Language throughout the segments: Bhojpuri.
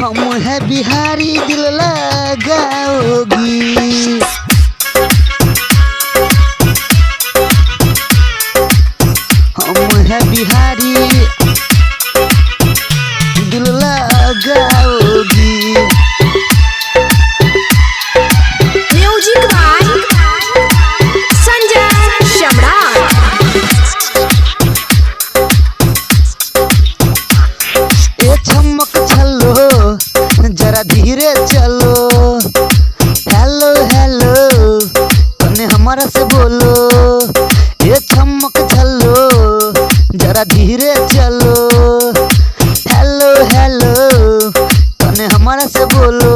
हम है बिहारी दिल लगाओगी। हम है बिहारी दिल लगाओगी। म्यूजिक बाय संजय सम्राट। ए चमक चलो जरा धीरे चलो। हेलो हेलो तने हमारा से बोलो। ए चमक चलो जरा धीरे चलो। हेलो हेलो तने हमारा से बोलो।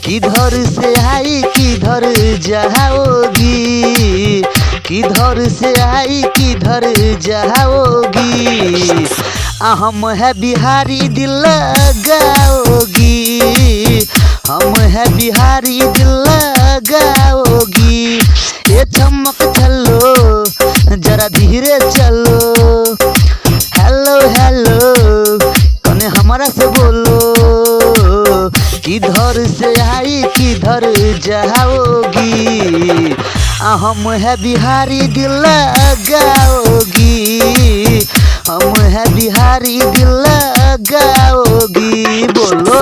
किधर से आई किधर जाओगी। किधर से आई किधर जाओगी। हम है बिहारी दिल लगाओगी। हम है बिहारी दिल लगाओगी। ये चमक चलो जरा धीरे चलो। हेलो हेलो कने हमारा से बोलो। किधर से आई किधर जाओगी। हम है बिहारी दिल लगाओगी। हम है बिहारी दिल लगाओगी। बोलो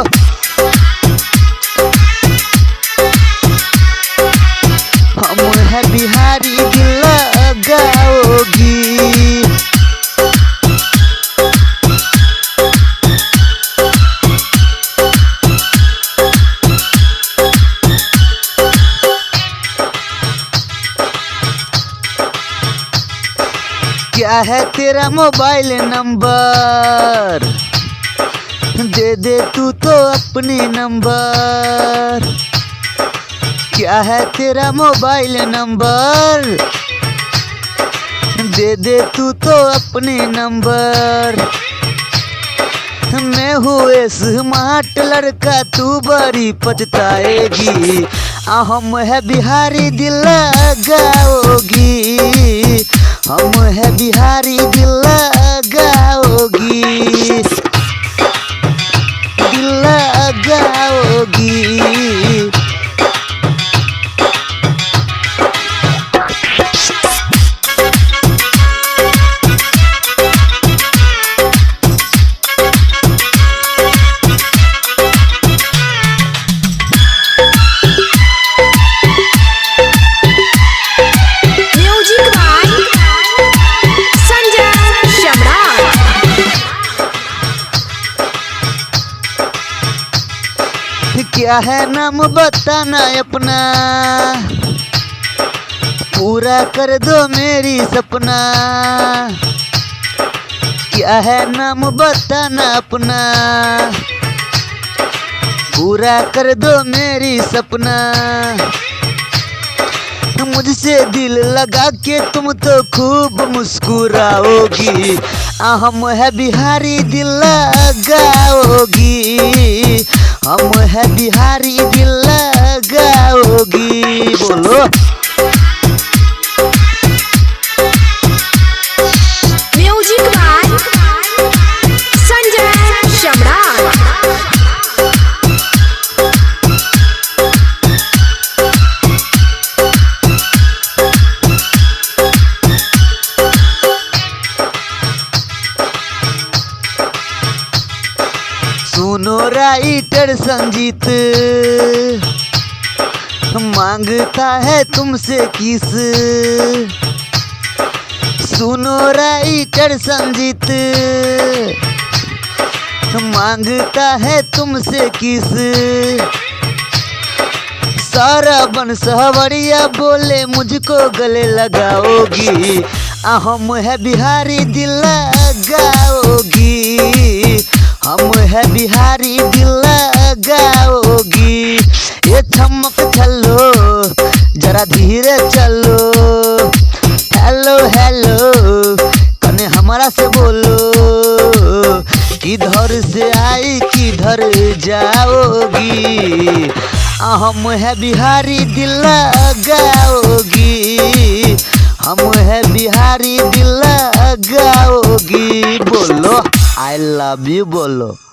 हम है बिहारी दिल लगाओगी। क्या है तेरा मोबाइल नंबर। दे दे तू तो अपने नंबर। क्या है तेरा मोबाइल नंबर। दे दे तू तो अपने नंबर। मैं हूँ स्मार्ट लड़का तू बड़ी पछताएगी। हम है बिहारी दिल लगाओगी। हम है बिहारी दिल लगाओगी। दिल लगाओगी। क्या है नाम बताना अपना। पूरा कर दो मेरी सपना। क्या है नाम बताना अपना। पूरा कर दो मेरी सपना। मुझसे दिल लगा के तुम तो खूब मुस्कुराओगी। हम है बिहारी दिल लगाओगी। हम है बिहारी दिल लगाओगी। बोलो म्यूजिक बाय संजय सम्राट। सुनो राइटर संजीत मांगता है तुमसे किस। सुनो राइटर संजीत मांगता है तुमसे किस। सारा बन सहवरिया बोले मुझको गले लगाओगी। हम है बिहारी दिल लगाओगी। हम है बिहारी दिल लगाओगी। ये चमक चलो जरा धीरे चलो। हेलो हेलो कने हमारा से बोलो। किधर से आई किधर जाओगी। हम है बिहारी दिल लगाओगी। हम है बिहारी दिल लगाओगी। बोलो आई लव यू बोलो।